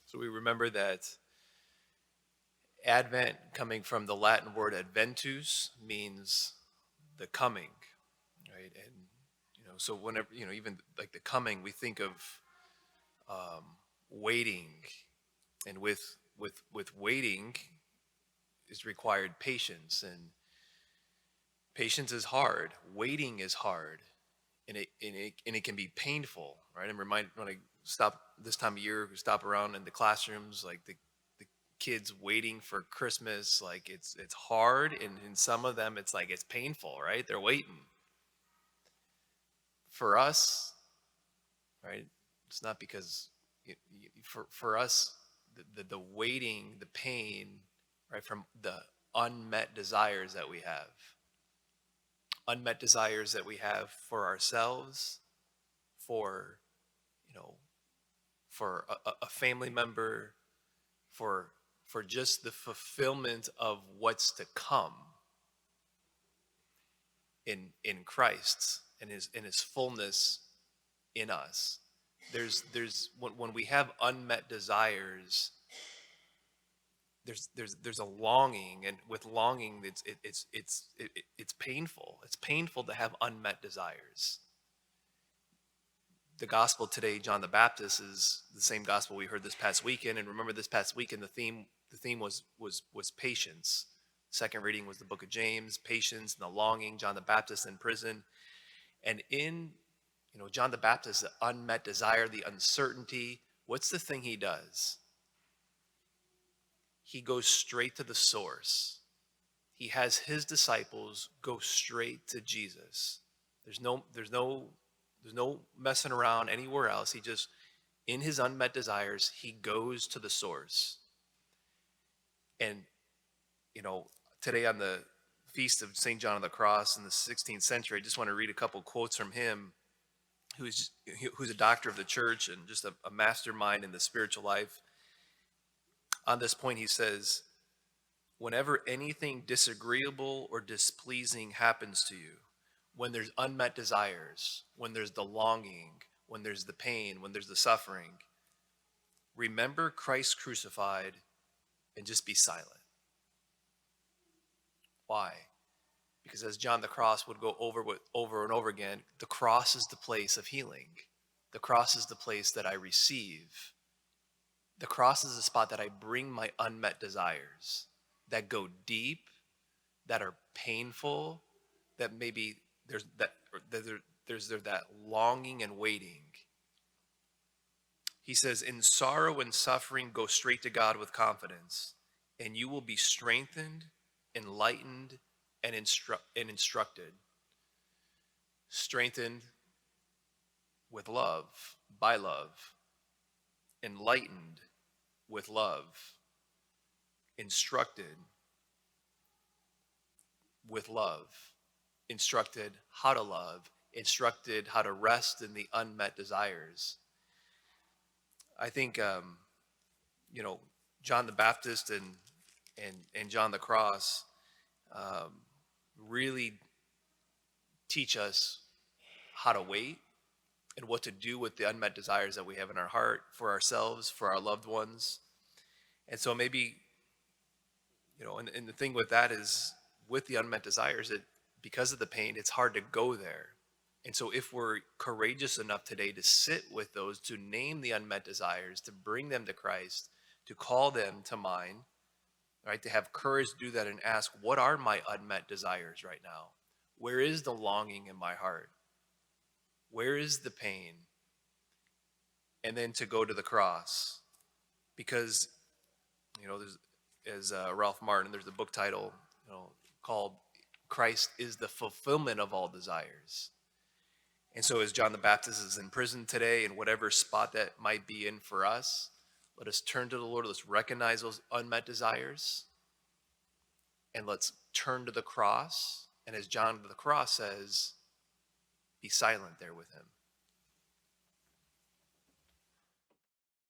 So we remember that Advent, coming from the Latin word adventus, means the coming, right? And so whenever even like the coming, we think of um, waiting, and with waiting is required patience, and patience is hard. Waiting is hard, and it can be painful, right? And remind when I stop this time of year, we stop around in the classrooms, like the kids waiting for Christmas, like it's hard, and in some of them, it's like it's painful, right? They're waiting for us, right? It's not because for us, the waiting, the pain, right, from the unmet desires that we have, unmet desires that we have for ourselves, for you know for a family member, for for just the fulfillment of what's to come in Christ and his fullness in us. There's when we have unmet desires, there's a longing, and with longing, it's painful. It's painful to have unmet desires. The gospel today, John the Baptist, is the same gospel we heard this past weekend. And remember, this past weekend, the theme was patience. Second reading was the book of James, patience and the longing. John the Baptist in prison, and in John the Baptist, the unmet desire, the uncertainty. What's the thing he does? He goes straight to the source. He has his disciples go straight to Jesus. There's no messing around anywhere else. He just, in his unmet desires, he goes to the source. And you know, today on the feast of St. John of the Cross in the 16th century, I just want to read a couple quotes from him, who's a doctor of the church and just a mastermind in the spiritual life. On this point, he says, whenever anything disagreeable or displeasing happens to you, when there's unmet desires, when there's the longing, when there's the pain, when there's the suffering, remember Christ crucified and just be silent. Why? Because as John the Cross would go over and over again, the cross is the place of healing. The cross is the place that I receive. The cross is the spot that I bring my unmet desires that go deep, that are painful, that maybe there's that longing and waiting. He says, in sorrow and suffering, go straight to God with confidence, and you will be strengthened, enlightened, and instructed. Strengthened with love, by love. Enlightened with love. Instructed with love. Instructed how to love. Instructed how to rest in the unmet desires. I think, John the Baptist and John the Cross really teach us how to wait and what to do with the unmet desires that we have in our heart for ourselves, for our loved ones. And so maybe, and the thing with that is, with the unmet desires, because of the pain, it's hard to go there. And so if we're courageous enough today to sit with those, to name the unmet desires, to bring them to Christ, to call them to mind, right? To have courage to do that and ask, what are my unmet desires right now? Where is the longing in my heart? Where is the pain? And then to go to the cross. Because, there's, as Ralph Martin, there's a book title, called Christ is the Fulfillment of All Desires. And so as John the Baptist is in prison today, in whatever spot that might be in for us, let us turn to the Lord. Let's recognize those unmet desires. And let's turn to the cross. And as John the Cross says, be silent there with him.